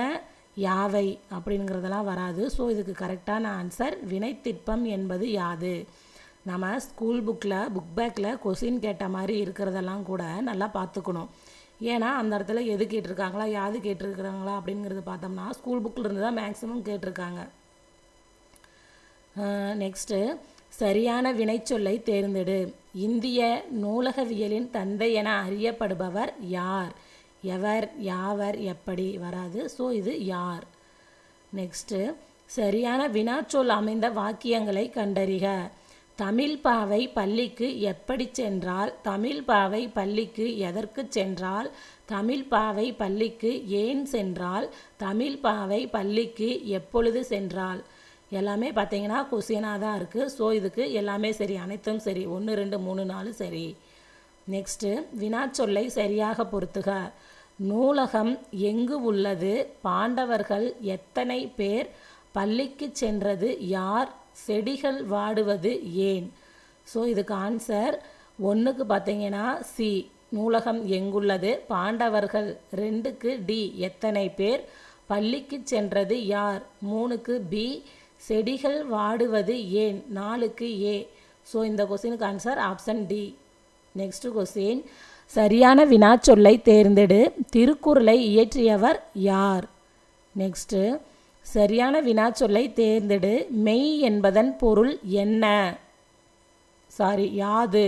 Speaker 1: யாவை அப்படிங்கிறதெல்லாம் வராது. ஸோ இதுக்கு கரெக்டான ஆன்சர் வினைத்திட்பம் என்பது யாது. நம்ம ஸ்கூல் புக் பேக்கில் கொஸ்டின் கேட்ட மாதிரி இருக்கிறதெல்லாம் கூட நல்லா பார்த்துக்கணும். ஏன்னா அந்த இடத்துல எது கேட்டிருக்காங்களா, யாது கேட்டிருக்கிறாங்களா அப்படிங்கிறது பார்த்தோம்னா ஸ்கூல் புக்கில் இருந்து தான் மேக்ஸிமம் கேட்டிருக்காங்க. நெக்ஸ்ட்டு சரியான வினைச்சொல்லை தேர்ந்தெடு. இந்திய நூலகவியலின் தந்தை என அறியப்படுபவர் யார்? எவர், யாவர், எப்படி வராது. ஸோ இது யார். நெக்ஸ்ட்டு சரியான வினாச்சொல் அமைந்த வாக்கியங்களை கண்டறிக. தமிழ் பாவை பள்ளிக்கு எப்படி சென்றால்? தமிழ் பாவை பள்ளிக்கு எதற்கு சென்றால்? தமிழ் பாவை பள்ளிக்கு ஏன் சென்றால்? தமிழ் பாவை பள்ளிக்கு எப்பொழுது சென்றால்? எல்லாமே பார்த்தீங்கன்னா கொஸ்டினாக தான் இருக்குது. ஸோ இதுக்கு எல்லாமே சரி, அனைத்தும் சரி. 1 2 3 4 சரி. நெக்ஸ்ட்டு வினாச்சொல்லை சரியாக பொறுத்துக. நூலகம் எங்கு உள்ளது? பாண்டவர்கள் எத்தனை பேர்? பள்ளிக்கு சென்றது யார்? செடிகள் வாடுவது ஏன்? ஸோ இதுக்கு ஆன்சர் 1க்கு பார்த்தீங்கன்னா சி, நூலகம் எங்குள்ளது. பாண்டவர்கள் 2க்கு டி, எத்தனை பேர்? பள்ளிக்கு சென்றது யார்? 3க்கு பி, செடிகள் வாடுவது ஏன்? 4க்கு ஏ. ஸோ இந்த கொஸ்டினுக்கு answer option D. Next question சரியான வினாச்சொல்லை தேர்ந்தெடு. திருக்குறளை இயற்றியவர் யார்? நெக்ஸ்ட்டு சரியான வினாச்சொல்லை தேர்ந்தெடு. மெய் என்பதன் பொருள் என்ன? யாது.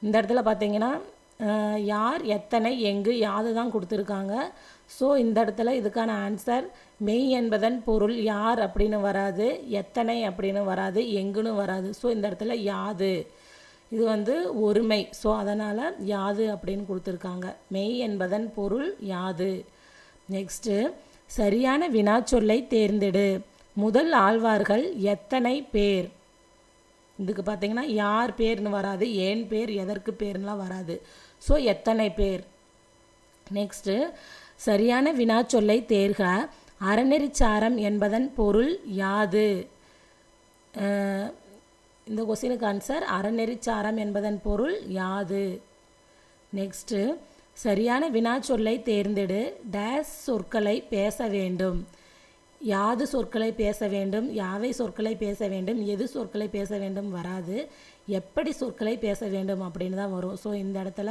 Speaker 1: இந்த இடத்துல பார்த்தீங்கன்னா யார், எத்தனை, எங்கு, யாது தான் கொடுத்துருக்காங்க. ஸோ இந்த இடத்துல இதுக்கான ஆன்சர் மெய் என்பதன் பொருள் யார் அப்படின்னு வராது, எத்தனை அப்படின்னு வராது, எங்குன்னு வராது. ஸோ இந்த இடத்துல யாது. இது ஒருமை. ஸோ அதனால் யாது அப்படின்னு கொடுத்துருக்காங்க. மெய் என்பதன் பொருள் யாது. நெக்ஸ்ட்டு சரியான வினாச்சொல்லை தேர்ந்தெடு. முதல் ஆழ்வார்கள் எத்தனை பேர்? இதுக்கு பார்த்தீங்கன்னா யார் பேர்னு வராது, ஏன் பேர், எதற்கு பேர்னுலாம் வராது. ஸோ எத்தனை பேர். நெக்ஸ்ட்டு சரியான வினாச்சொல்லை தேர்க. அறநெறிச்சாரம் என்பதன் பொருள் யாது? இந்த கொஸ்டினுக்கு ஆன்சர் அறநெறிச்சாரம் என்பதன் பொருள் யாது. நெக்ஸ்ட்டு சரியான வினாச்சொல்லை தேர்ந்தெடு. டேஸ் சொற்களை பேச வேண்டும். யாது சொற்களை பேச வேண்டும், யாவை சொற்களை பேச வேண்டும், எது சொற்களை பேச வேண்டும் வராது. எப்படி சொற்களை பேச வேண்டும் அப்படின்னு தான் வரும். ஸோ இந்த இடத்துல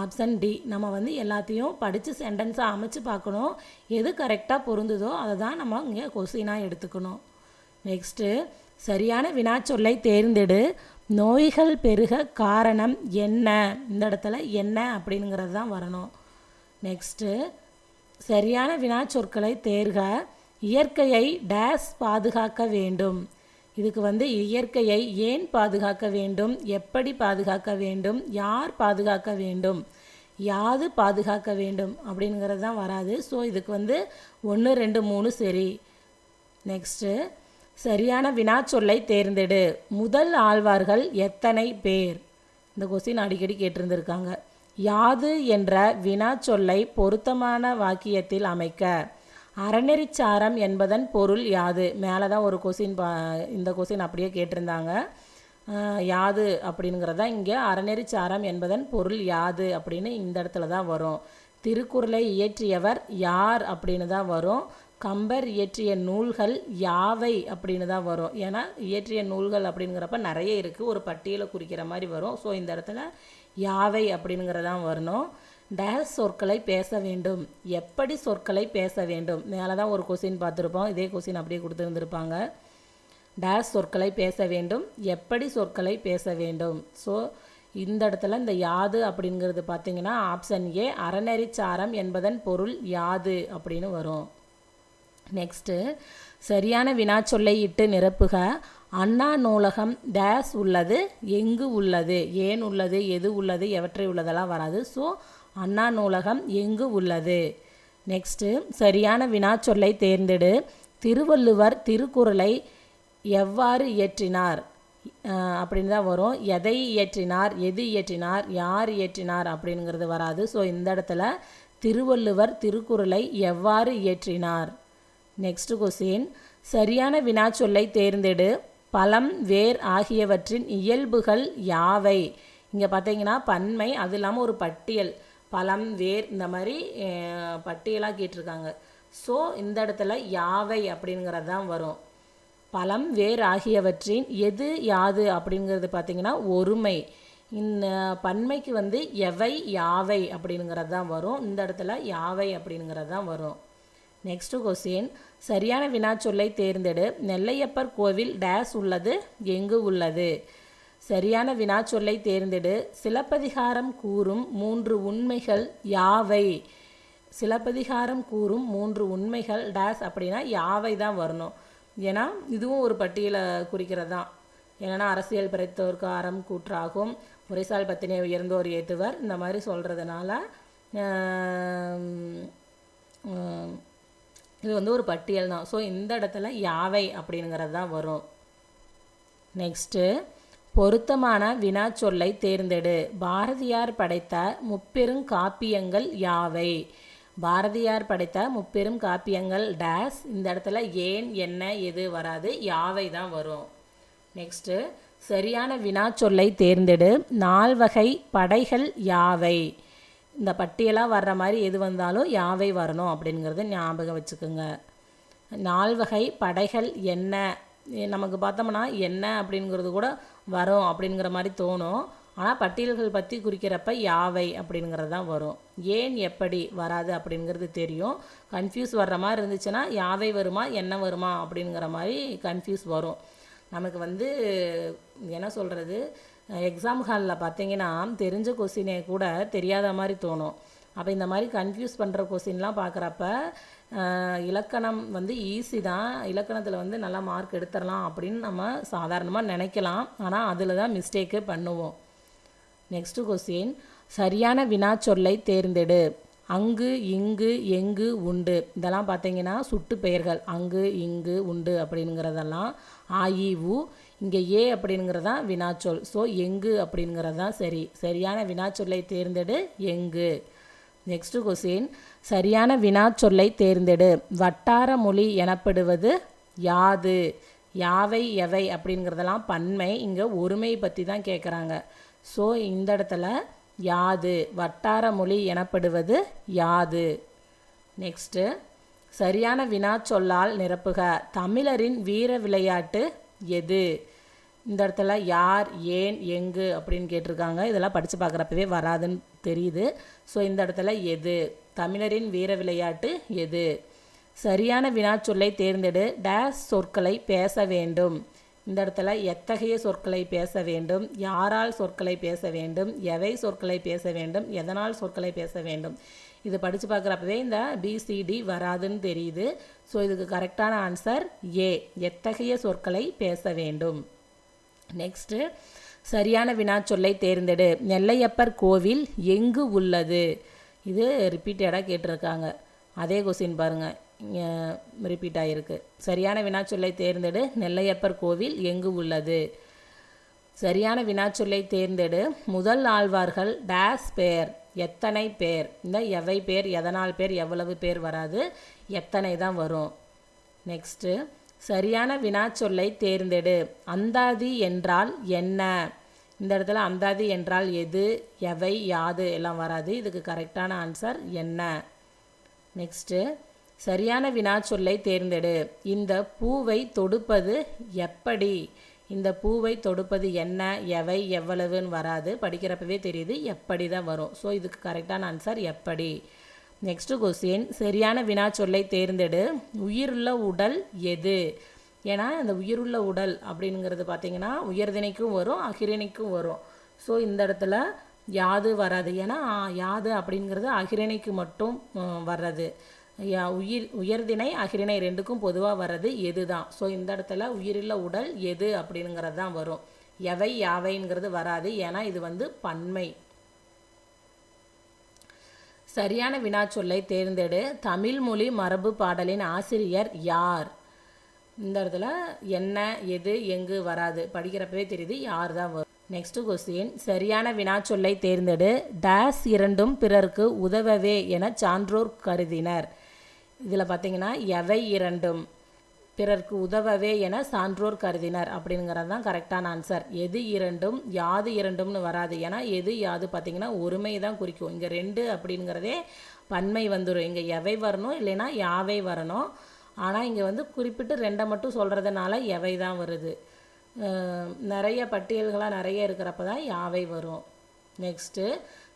Speaker 1: ஆப்ஷன் டி. நம்ம எல்லாத்தையும் படித்து சென்டென்ஸாக அமைச்சு பார்க்கணும். எது கரெக்டாக பொருந்துதோ அதை தான் நம்ம இங்கே கொஸ்டினாக எடுத்துக்கணும். நெக்ஸ்ட்டு சரியான வினாச்சொல்லை தேர்ந்தெடு. நோய்கள் பெருக காரணம் என்ன? இந்த இடத்துல என்ன அப்படிங்கிறது தான் வரணும். நெக்ஸ்ட்டு சரியான வினாச்சொற்களை தேர்க. இயற்கையை டேஸ் பாதுகாக்க வேண்டும். இதுக்கு இயற்கையை ஏன் பாதுகாக்க வேண்டும், எப்படி பாதுகாக்க வேண்டும், யார் பாதுகாக்க வேண்டும், யாது பாதுகாக்க வேண்டும் அப்படிங்கிறது தான் வராது. ஸோ இதுக்கு 1 2 3 சரி. நெக்ஸ்ட்டு சரியான வினாச்சொல்லை தேர்ந்தெடு. முதல் ஆழ்வார்கள் எத்தனை பேர்? இந்த கொஸ்டின் அடிக்கடி கேட்டிருந்திருக்காங்க. யாது என்ற வினாச்சொல்லை பொருத்தமான வாக்கியத்தில் அமைக்க. அறநெறிச்சாரம் என்பதன் பொருள் யாது? மேலே தான் ஒரு கொஸ்டின் இந்த கொஸ்டின் அப்படியே கேட்டிருந்தாங்க. யாது அப்படிங்கிறதா இங்கே அறநெறிச்சாரம் என்பதன் பொருள் யாது அப்படின்னு இந்த இடத்துல தான் வரும். திருக்குறளை இயற்றியவர் யார் அப்படின்னு தான் வரும். கம்பர் இயற்றிய நூல்கள் யாவை அப்படின்னு தான் வரும். ஏன்னா இயற்றிய நூல்கள் அப்படிங்கிறப்ப நிறைய இருக்குது, ஒரு பட்டியலை குறிக்கிற மாதிரி வரும். ஸோ இந்த இடத்துல யாவை அப்படிங்கிறதான் வரணும். டேஸ் சொற்களை பேச வேண்டும். எப்படி சொற்களை பேச வேண்டும்? மேலே தான் ஒரு கொஸ்டின் பார்த்துருப்போம், இதே கொஸ்டின் அப்படியே கொடுத்துருந்துருப்பாங்க. டேஸ் சொற்களை பேச வேண்டும், எப்படி சொற்களை பேச வேண்டும். ஸோ இந்த இடத்துல இந்த யாது அப்படிங்கிறது பார்த்தீங்கன்னா ஆப்ஷன் ஏ, அறநெறிச்சாரம் என்பதன் பொருள் யாது அப்படின்னு வரும். நெக்ஸ்ட்டு சரியான வினாச்சொல்லை இட்டு நிரப்புக. அண்ணா நூலகம் டேஸ் உள்ளது, எங்கு உள்ளது, ஏன் உள்ளது, எது உள்ளது, எவற்றை உள்ளதெல்லாம் வராது. ஸோ அண்ணா நூலகம் எங்கு உள்ளது. நெக்ஸ்ட்டு சரியான வினாச்சொல்லை தேர்ந்தெடு. திருவள்ளுவர் திருக்குறளை எவ்வாறு இயற்றினார் அப்படின்னு தான் வரும். எதை இயற்றினார், எது இயற்றினார், யார் இயற்றினார் அப்படிங்கிறது வராது. ஸோ இந்த இடத்துல திருவள்ளுவர் திருக்குறளை எவ்வாறு இயற்றினார். நெக்ஸ்ட் கொஸ்டின் சரியான வினாச்சொல்லை தேர்ந்தெடு. பழம் வேர் ஆகியவற்றின் இயல்புகள் யாவை. இங்கே பார்த்தீங்கன்னா பன்மை, அது இல்லாமல் ஒரு பட்டியல், பழம் வேர் இந்த மாதிரி பட்டியலாக கேட்டிருக்காங்க. ஸோ இந்த இடத்துல யாவை அப்படிங்கிறது தான் வரும். பழம் வேர் ஆகியவற்றின் எது யாது அப்படிங்கிறது பார்த்திங்கன்னா ஒருமை. இந்த பன்மைக்கு வந்து எவை யாவை அப்படிங்கிறது தான் வரும். இந்த இடத்துல யாவை அப்படிங்கிறது தான் வரும். நெக்ஸ்ட் கொஸ்டின் சரியான வினாச்சொல்லை தேர்ந்தெடு. நெல்லையப்பர் கோவில் டேஸ் உள்ளது, எங்கு உள்ளது. சரியான வினாச்சொல்லை தேர்ந்தெடு. சிலப்பதிகாரம் கூறும் 3 உண்மைகள் யாவை. சிலப்பதிகாரம் கூறும் 3 உண்மைகள் டேஸ் அப்படின்னா யாவை தான் வரணும். ஏன்னா இதுவும் ஒரு பட்டியலை குறிக்கிறது தான். ஏன்னா அரசியல் பிறத்தோருக்கு அறம் கூற்றாகும், முறைசால் பத்தினை உயர்ந்தோர் ஏற்றுவர், இந்த மாதிரி சொல்கிறதுனால இது வந்து ஒரு பட்டியல் தான். ஸோ இந்த இடத்துல யாவை அப்படிங்கிறது தான் வரும். நெக்ஸ்ட்டு பொருத்தமான வினாச்சொல்லை தேர்ந்தெடு. பாரதியார் படைத்த முப்பெரும் காப்பியங்கள் யாவை. பாரதியார் படைத்த முப்பெரும் காப்பியங்கள் டேஸ். இந்த இடத்துல ஏன், என்ன, எது வராது, யாவை தான் வரும். நெக்ஸ்ட்டு சரியான வினாச்சொல்லை தேர்ந்தெடு. 4 வகை படைகள் யாவை. இந்த பட்டியலாக வர்ற மாதிரி எது வந்தாலும் யாவை வரணும் அப்படிங்கிறத ஞாபகம் வச்சுக்கோங்க. 4 வகை படைகள் என்ன, நமக்கு பார்த்தோம்னா என்ன அப்படிங்கிறது கூட வரும் அப்படிங்கிற மாதிரி தோணும். ஆனால் பட்டியல்கள் பற்றி குறிக்கிறப்ப யாவை அப்படிங்கிறது தான் வரும். ஏன் எப்படி வராது அப்படிங்கிறது தெரியும். கன்ஃபியூஸ் வர்ற மாதிரி இருந்துச்சுன்னா யாவை வருமா என்ன வருமா அப்படிங்கிற மாதிரி கன்ஃபியூஸ் வரும். நமக்கு வந்து என்ன சொல்கிறது, எக்ஸாம் ஹாலில் பார்த்தீங்கன்னா தெரிஞ்ச கொஸ்டினே கூட தெரியாத மாதிரி தோணும். அப்போ இந்த மாதிரி கன்ஃபியூஸ் பண்ணுற கொஸ்டின்லாம் பார்க்குறப்ப இலக்கணம் வந்து ஈஸி தான், இலக்கணத்தில் வந்து நல்லா மார்க் எடுத்துடலாம் அப்படின்னு நம்ம சாதாரணமாக நினைக்கலாம். ஆனால் அதில் தான் மிஸ்டேக்கு பண்ணுவோம். நெக்ஸ்ட்டு கொஸ்டின் சரியான வினாச்சொல்லை தேர்ந்தெடு. அங்கு இங்கு எங்கு உண்டு இதெல்லாம் பார்த்தீங்கன்னா சுட்டு பெயர்கள். அங்கு இங்கு உண்டு அப்படிங்கிறதெல்லாம் ஆஇவு. இங்கே ஏ அப்படிங்கிறதான் வினாச்சொல். ஸோ எங்கு அப்படிங்கிறது தான் சரி. சரியான வினாச்சொல்லை தேர்ந்தெடு எங்கு. நெக்ஸ்ட்டு கொஸ்டின் சரியான வினாச்சொல்லை தேர்ந்தெடு. வட்டார மொழி எனப்படுவது யாது. யாவை எவை அப்படிங்கிறதெல்லாம் பன்மை. இங்கே ஒருமை பற்றி தான் கேட்குறாங்க. ஸோ இந்த இடத்துல யாது, வட்டார மொழி எனப்படுவது யாது. நெக்ஸ்ட்டு சரியான வினாச்சொல்லால் நிரப்புக. தமிழரின் வீர விளையாட்டு எது. இந்த இடத்துல யார், ஏன், எங்கு அப்படின்னு கேட்டிருக்காங்க. இதெல்லாம் படித்து பார்க்குறப்பவே வராதுன்னு தெரியுது. ஸோ இந்த இடத்துல எது, தமிழரின் வீர விளையாட்டு எது. சரியான வினாச்சொல்லை தேர்ந்தெடு. டேஸ் சொற்களை பேச வேண்டும். இந்த இடத்துல எத்தகைய சொற்களை பேச வேண்டும், யாரால் சொற்களை பேச வேண்டும், எவை சொற்களை பேச வேண்டும், எதனால் சொற்களை பேச வேண்டும். இது படித்து பார்க்குறப்பவே இந்த பிசிடி வராதுன்னு தெரியுது. ஸோ இதுக்கு கரெக்டான ஆன்சர் ஏ, எத்தகைய சொற்களை பேச வேண்டும். நெக்ஸ்ட்டு சரியான வினாச்சொல்லை தேர்ந்தெடு. நெல்லையப்பர் கோவில் எங்கு உள்ளது. இது ரிப்பீட்டடாக கேட்டிருக்காங்க. அதே கொஸ்டின் பாருங்கள் ரிப்பீட் ஆகிருக்கு. சரியான வினாச்சொல்லை தேர்ந்தெடு. நெல்லையப்பர் கோவில் எங்கு உள்ளது. சரியான வினாச்சொல்லை தேர்ந்தெடு. முதல் ஆழ்வார்கள் டேஸ் பேர், எத்தனை பேர். இந்த எவை பேர், எதனால் பேர், எவ்வளவு பேர் வராது, எத்தனை தான் வரும். நெக்ஸ்ட்டு சரியான வினாச்சொல்லை தேர்ந்தெடு. அந்தாதி என்றால் என்ன. இந்த இடத்துல அந்தாதி என்றால் எது, எவை, யாது எல்லாம் வராது. இதுக்கு கரெக்டான ஆன்சர் என்ன. நெக்ஸ்ட்டு சரியான வினாச்சொல்லை தேர்ந்தெடு. இந்த பூவை தொடுப்பது எப்படி. இந்த பூவை தொடுப்பது என்ன, எவை, எவ்வளவுன்னு வராது. படிக்கிறப்பவே தெரியுது, எப்படி தான் வரும். ஸோ இதுக்கு கரெக்டான ஆன்சர் எப்படி. நெக்ஸ்ட்டு கொஸ்டின் சரியான வினாச்சொல்லை தேர்ந்தெடு. உயிருள்ள உடல் எது. ஏன்னா இந்த உயிருள்ள உடல் அப்படிங்கிறது பார்த்திங்கன்னா உயர்திணைக்கும் வரும், அகிரணிக்கும் வரும். ஸோ இந்த இடத்துல யாது வராது. ஏன்னா யாது அப்படிங்கிறது அகிரணிக்கு மட்டும் வர்றது. உயர்திணை அகிரிணை ரெண்டுக்கும் பொதுவாக வர்றது எது தான். ஸோ இந்த இடத்துல உயிரில்ல உடல் எது அப்படிங்கிறது தான் வரும். எவை யாவைங்கிறது வராது, ஏன்னா இது வந்து பன்மை. சரியான வினாச்சொல்லை தேர்ந்தெடு. தமிழ் மொழி மரபு பாடலின் ஆசிரியர் யார்? இந்த இடத்துல என்ன, எது, எங்கு வராது, படிக்கிறப்பவே தெரியுது யார் தான் வரும். நெக்ஸ்ட் கொஸ்டின், சரியான வினாச்சொல்லை தேர்ந்தெடு. டேஸ் இரண்டும் பிறருக்கு உதவவே என சான்றோர் கருதினர். இதில் பார்த்தீங்கன்னா எவை இரண்டும் பிறர்க்கு உதவவே என சான்றோர் கருதினர் அப்படிங்கிறது தான் கரெக்டான ஆன்சர். எது இரண்டும், யாது இரண்டும்னு வராது, ஏன்னா எது யாது பார்த்தீங்கன்னா ஒருமை தான் குறிக்கும். இங்கே ரெண்டு அப்படிங்கிறதே பன்மை வந்துடும். இங்கே எவை வரணும், இல்லைன்னா யாவை வரணும். ஆனால் இங்கே வந்து குறிப்பிட்டு ரெண்டை மட்டும் சொல்கிறதுனால எவை தான் வருது. நிறைய பட்டியல்களாக நிறைய இருக்கிறப்ப தான் யாவை வரும். நெக்ஸ்ட்டு,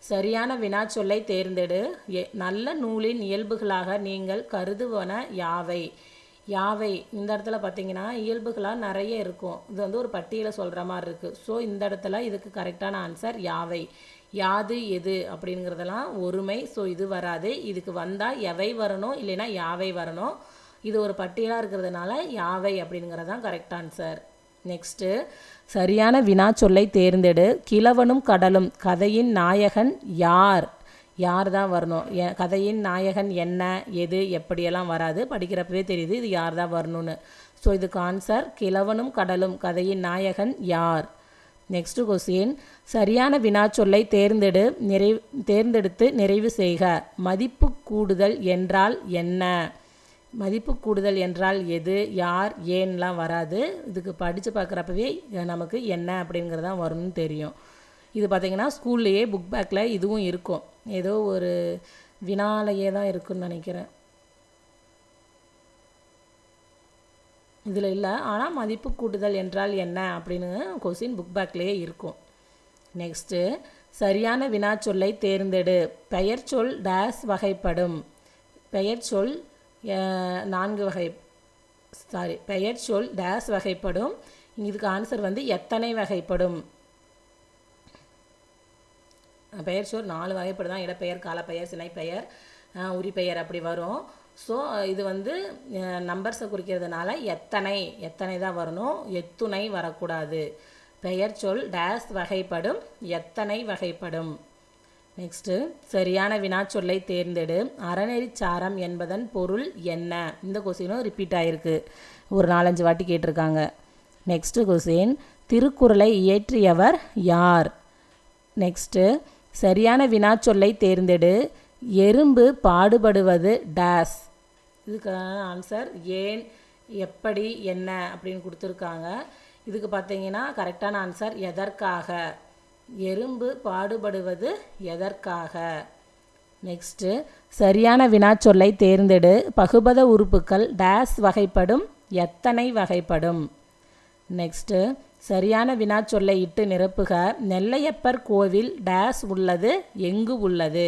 Speaker 1: சரியான வினாச்சொல்லை தேர்ந்தெடு. நல்ல நூலின் இயல்புகளாக நீங்கள் கருதுவன யாவை? யாவை இந்த இடத்துல பார்த்தீங்கன்னா இயல்புகளாக நிறைய இருக்கும். இது வந்து ஒரு பட்டியலை சொல்கிற மாதிரி இருக்குது. ஸோ இந்த இடத்துல இதுக்கு கரெக்டான ஆன்சர் யாவை. யாது எது அப்படிங்கிறதெல்லாம் ஒருமை. ஸோ இது வராது. இதுக்கு வந்தால் எவை வரணும், இல்லைன்னா யாவை வரணும். இது ஒரு பட்டியலாக இருக்கிறதுனால யாவை அப்படிங்கிறது தான் கரெக்ட் ஆன்சர். நெக்ஸ்ட்டு, சரியான வினாச்சொல்லை தேர்ந்தெடு. கிழவனும் கடலும் கதையின் நாயகன் யார்? யார் தான் வரணும். கதையின் நாயகன் என்ன, எது, எப்படியெல்லாம் வராது, படிக்கிறப்பவே தெரியுது இது யார் தான் வரணும்னு. ஸோ இதுக்கு ஆன்சர் கிழவனும் கடலும் கதையின் நாயகன் யார். நெக்ஸ்ட் கொஸ்டின், சரியான வினாச்சொல்லை தேர்ந்தெடுத்து நிறைவு செய்க. மதிப்பு கூடுதல் என்றால் என்ன? மதிப்பு கூடுதல் என்றால் எது, யார், ஏன்லாம் வராது. இதுக்கு படித்து பார்க்குறப்பவே நமக்கு என்ன அப்படிங்கிறது தான் வரும்னு தெரியும். இது பார்த்திங்கன்னா ஸ்கூல்லையே புக் பேக்கில் இதுவும் இருக்கும். ஏதோ ஒரு வினாலையே தான் இருக்குன்னு நினைக்கிறேன். இதில் இல்லை, ஆனால் மதிப்பு கூட்டுதல் என்றால் என்ன அப்படின்னு கொஸ்டின் புக் பேக்லேயே இருக்கும். நெக்ஸ்ட்டு, சரியான வினாச்சொல்லை தேர்ந்தெடு. பெயர் சொல் டேஸ் வகைப்படும். பெயர் சொல் பெயர் சொல் டேஸ் வகைப்படும். இதுக்கு ஆன்சர் வந்து எத்தனை வகைப்படும். பெயர் சொல் 4 வகைப்படும் தான். இடப்பெயர், காலப்பெயர், சினைப்பெயர், உரிப்பெயர் அப்படி வரும். ஸோ இது வந்து நம்பர்ஸை குறிக்கிறதுனால எத்தனை தான் வரணும், எத்துணை வரக்கூடாது. பெயர் சொல் டேஸ் வகைப்படும், எத்தனை வகைப்படும். நெக்ஸ்ட்டு, சரியான வினாச்சொல்லை தேர்ந்தெடு. அறநெறிச்சாரம் என்பதன் பொருள் என்ன? இந்த கொஸ்டினும் ரிப்பீட் ஆகிருக்கு, ஒரு 4-5 வாட்டி கேட்டிருக்காங்க. நெக்ஸ்ட்டு கொஸ்டின், திருக்குறளை இயற்றியவர் யார்? நெக்ஸ்ட்டு, சரியான வினாச்சொல்லை தேர்ந்தெடு. எறும்பு பாடுபடுவது டேஸ். இதுக்கான ஆன்சர் ஏன், எப்படி, என்ன அப்படின்னு கொடுத்துருக்காங்க. இதுக்கு பார்த்தீங்கன்னா கரெக்டான ஆன்சர் எதற்காக. எறும்பு பாடுபடுவது எதற்காக. நெக்ஸ்ட்டு, சரியான வினாச்சொல்லை தேர்ந்தெடு. பகுபத உறுப்புக்கள் டேஸ் வகைப்படும், எத்தனை வகைப்படும். நெக்ஸ்ட்டு, சரியான வினாச்சொல்லை இட்டு நிரப்புக. நெல்லையப்பர் கோவில் டேஸ் உள்ளது, எங்கு உள்ளது.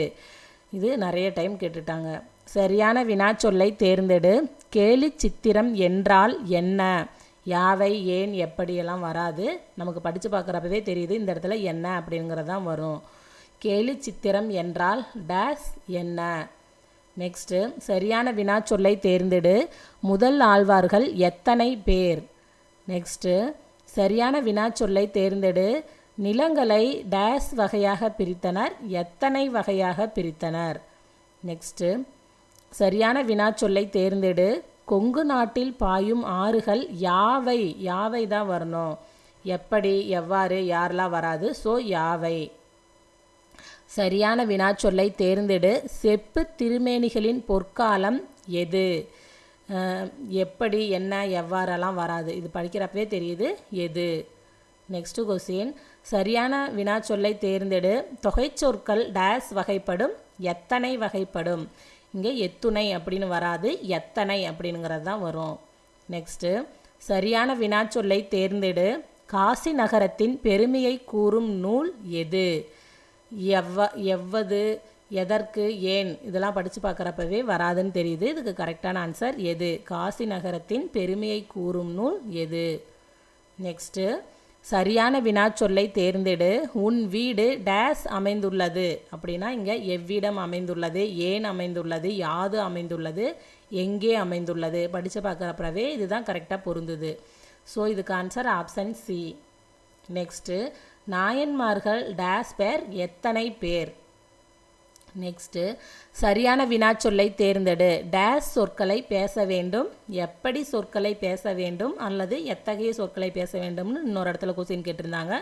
Speaker 1: இது நிறைய டைம் கேட்டுட்டாங்க. சரியான வினாச்சொல்லை தேர்ந்தெடு. கேலி சித்திரம் என்றால் என்ன? யாவை, ஏன், எப்படியெல்லாம் வராது. நமக்கு படித்து பார்க்குறப்பவே தெரியுது இந்த இடத்துல என்ன அப்படிங்கிறது தான் வரும். கேலி சித்திரம் என்றால் டேஸ் என்ன. நெக்ஸ்ட்டு, சரியான வினாச்சொல்லை தேர்ந்தெடு. முதல் ஆழ்வார்கள் எத்தனை பேர்? நெக்ஸ்ட்டு, சரியான வினாச்சொல்லை தேர்ந்தெடு. நிலங்களை டேஸ் வகையாக பிரித்தனர், எத்தனை வகையாக பிரித்தனர். நெக்ஸ்ட்டு, சரியான வினாச்சொல்லை தேர்ந்தெடு. கொங்கு நாட்டில் பாயும் ஆறுகள் யாவை தான் வரணும். எப்படி, எவ்வாறு, யாரெல்லாம் வராது. ஸோ யாவை. சரியான வினாச்சொல்லை தேர்ந்தெடு. செப்பு திருமேனிகளின் பொற்காலம் எது? எப்படி, என்ன, எவ்வாறெல்லாம் வராது. இது படிக்கிறப்பவே தெரியுது எது. நெக்ஸ்ட் கொஸ்டின், சரியான வினாச்சொல்லை தேர்ந்தெடு. தொகை சொற்கள் டேஸ் வகைப்படும், எத்தனை வகைப்படும். இங்கே எத்துணை அப்படின்னு வராது, எத்தனை அப்படிங்கிறது தான் வரும். நெக்ஸ்ட்டு, சரியான வினாச்சொல்லை தேர்ந்தெடு. காசி நகரத்தின் பெருமையை கூறும் நூல் எது? எவ்வது, எதற்கு, ஏன் இதெல்லாம் படித்து பார்க்குறப்பவே வராதுன்னு தெரியுது. இதுக்கு கரெக்டான ஆன்சர் எது. காசி நகரத்தின் பெருமையை கூறும் நூல் எது. நெக்ஸ்ட்டு, சரியான வினாச்சொல்லை தேர்ந்தெடு. உன் வீடு டேஸ் அமைந்துள்ளது அப்படின்னா இங்கே எவ்விடம் அமைந்துள்ளது, ஏன் அமைந்துள்ளது, யாது அமைந்துள்ளது, எங்கே அமைந்துள்ளது படித்து பார்க்குறப்பவே இதுதான் கரெக்டாக பொருந்துது. ஸோ இதுக்கு ஆன்சர் ஆப்ஷன் சி. நெக்ஸ்ட்டு நாயன்மார்கள் டேஸ் பேர் எத்தனை பேர். நெக்ஸ்ட்டு சரியான வினாச்சொல்லை தேர்ந்தெடு. டேஸ் சொற்களை பேச வேண்டும், எப்படி சொற்களை பேச வேண்டும் அல்லது எத்தகைய சொற்களை பேச வேண்டும்னு இன்னொரு இடத்துல கொஸ்டின் கேட்டிருந்தாங்க.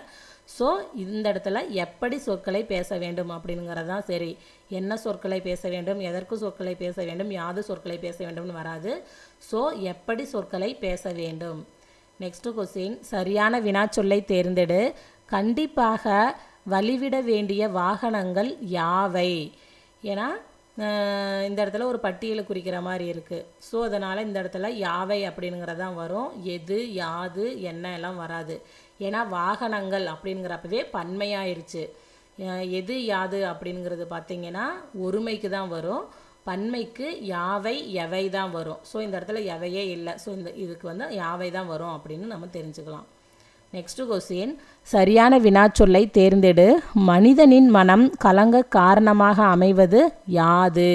Speaker 1: ஸோ இந்த இடத்துல எப்படி சொற்களை பேச வேண்டும் அப்படிங்கிறது தான் சரி. என்ன சொற்களை பேச வேண்டும், எதற்கு சொற்களை பேச வேண்டும், யாது சொற்களை பேச வேண்டும்னு வராது. ஸோ எப்படி சொற்களை பேச வேண்டும். நெக்ஸ்ட் கொஸ்டின் சரியான வினாச்சொல்லை தேர்ந்தெடு. கண்டிப்பாக வழிவிட வேண்டிய வாகனங்கள் யாவை. ஏன்னா இந்த இடத்துல ஒரு பட்டியலை குறிக்கிற மாதிரி இருக்குது. ஸோ அதனால் இந்த இடத்துல யாவை அப்படிங்கிறதான் வரும். எது, யாது, என்ன எல்லாம் வராது. ஏன்னா வாகனங்கள் அப்படிங்கிறப்பவே பன்மையாயிருச்சு. எது, யாது அப்படிங்கிறது பார்த்திங்கன்னா ஒருமைக்கு தான் வரும். பன்மைக்கு யாவை, எவை தான் வரும். ஸோ இந்த இடத்துல எவையே இல்லை. ஸோ இதுக்கு வந்து யாவை தான் வரும் அப்படின்னு நம்ம தெரிஞ்சுக்கலாம். நெக்ஸ்ட் கொஸ்டின் சரியான வினாச்சொல்லை தேர்ந்தெடு. மனிதனின் மனம் கலங்க காரணமாக அமைவது யாது.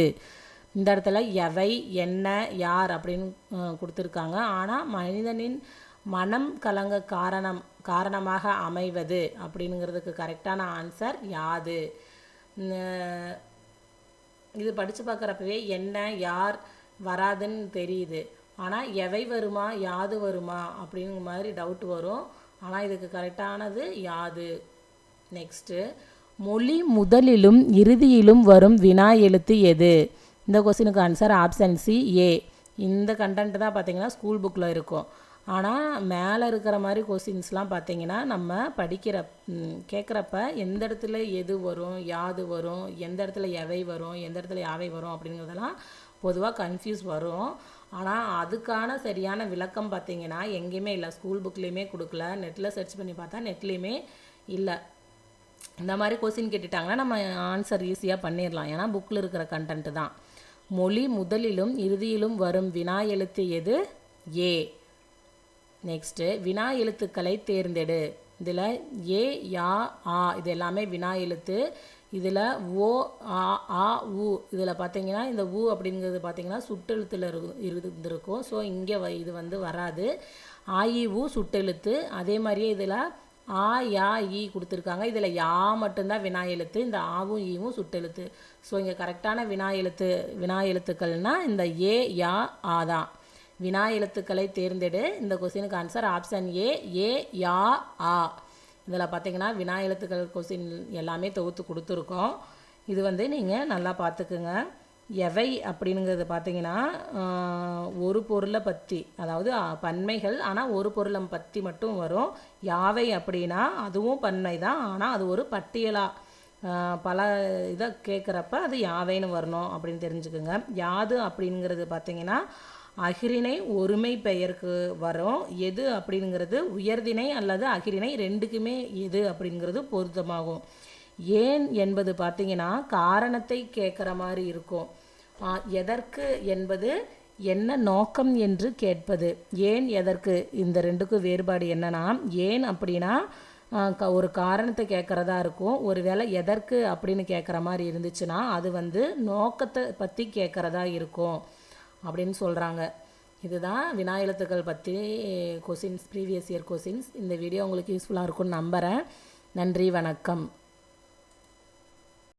Speaker 1: இந்த இடத்துல எவை, என்ன, யார் அப்படின்னு கொடுத்துருக்காங்க. ஆனால் மனிதனின் மனம் கலங்க காரணமாக அமைவது அப்படிங்கிறதுக்கு கரெக்டான ஆன்சர் யாது. இது படித்து பார்க்குறப்பவே என்ன, யார் வராதுன்னு தெரியுது. ஆனால் எவை வருமா, யாது வருமா அப்படிங்கிற மாதிரி டவுட் வரும். ஆனால் இதுக்கு கரெக்டானது யாது. நெக்ஸ்ட்டு மொழி முதலிலும் இறுதியிலும் வரும் வினா எழுத்து எது. இந்த கொஸ்டினுக்கு ஆன்சர் ஆப்ஷன் சி ஏ. இந்த கண்டென்ட் தான் பார்த்திங்கன்னா ஸ்கூல் புக்கில் இருக்கும். ஆனால் மேலே இருக்கிற மாதிரி கொஸ்டின்ஸ்லாம் பார்த்திங்கன்னா நம்ம கேட்குறப்ப எந்த இடத்துல எது வரும், யாது வரும், எந்த இடத்துல எவை வரும், எந்த இடத்துல யாவை வரும் அப்படிங்கிறதெல்லாம் பொதுவாக கன்ஃபியூஸ் வரும். ஆனால் அதுக்கான சரியான விளக்கம் பார்த்திங்கன்னா எங்கேயுமே இல்லை. ஸ்கூல் புக்லேயுமே கொடுக்கல, நெட்டில் சர்ச் பண்ணி பார்த்தா நெட்லேயுமே இல்லை. இந்த மாதிரி கொஸ்டின் கேட்டுட்டாங்கன்னா நம்ம ஆன்சர் ஈஸியாக பண்ணிடலாம். ஏன்னா புக்கில் இருக்கிற கண்டென்ட்டு தான். மொழி முதலிலும் இறுதியிலும் வரும் வினா எழுத்து எது, ஏ. நெக்ஸ்ட்டு வினா எழுத்துக்களை தேர்ந்தெடு. இதில் ஏ, யா, ஆ இது எல்லாமே வினா எழுத்து. இதில் ஓ, ஆ, ஆ, உ இதில் பார்த்தீங்கன்னா இந்த ஊ அப்படிங்கிறது பார்த்தீங்கன்னா சுட்டெழுத்தில் இருந்திருக்கும். ஸோ இங்கே இது வந்து வராது. ஆயி ஊ சுட்டெழுத்து. அதே மாதிரியே இதில் ஆ, யா, ஈ கொடுத்துருக்காங்க. இதில் யா மட்டும்தான் வினா எழுத்து. இந்த ஆவும் ஈவும் சுட்டெழுத்து. ஸோ இங்கே கரெக்டான வினா எழுத்துக்கள்னால் இந்த ஏ, யா, ஆ தான். வினா எழுத்துக்களை தேர்ந்தெடு. இந்த கொஸ்டினுக்கு ஆன்சர் ஆப்ஷன் ஏ, ஏ, யா, ஆ. இதில் பார்த்தீங்கன்னா வினா எழுத்துக்கள் கொஸ்டின் எல்லாமே தொகுத்து கொடுத்துருக்கோம். இது வந்து நீங்கள் நல்லா பார்த்துக்குங்க. எவை அப்படிங்கிறது பார்த்தீங்கன்னா ஒரு பொருளை பற்றி, அதாவது பன்மைகள், ஆனால் ஒரு பொருளை பற்றி மட்டும் வரும். யாவை அப்படின்னா அதுவும் பன்மை தான், ஆனால் அது ஒரு பட்டியலாக பல இதை கேட்குறப்ப அது யாவைன்னு வரணும் அப்படின்னு தெரிஞ்சுக்குங்க. யாது அப்படிங்கிறது பார்த்தீங்கன்னா அகிரிணை ஒருமை பெயருக்கு வரும். எது அப்படிங்கிறது உயர்திணை அல்லது அகிரிணை ரெண்டுக்குமே எது அப்படிங்கிறது பொருத்தமாகும். ஏன் என்பது பார்த்திங்கன்னா காரணத்தை கேட்குற மாதிரி இருக்கும். எதற்கு என்பது என்ன நோக்கம் என்று கேட்பது. ஏன், எதற்கு இந்த ரெண்டுக்கும் வேறுபாடு என்னன்னா, ஏன் அப்படின்னா ஒரு காரணத்தை கேட்குறதா இருக்கும். ஒருவேளை எதற்கு அப்படின்னு கேட்குற மாதிரி இருந்துச்சுன்னா அது வந்து நோக்கத்தை பற்றி கேட்குறதா இருக்கும் அப்படின்னு சொல்கிறாங்க. இதுதான் வினா எழுத்துக்கள் பற்றி கொஸ்டின்ஸ், ப்ரீவியஸ் இயர் கொஸ்டின்ஸ். இந்த வீடியோ உங்களுக்கு யூஸ்ஃபுல்லாக இருக்கும்னு நம்புகிறேன். நன்றி, வணக்கம்.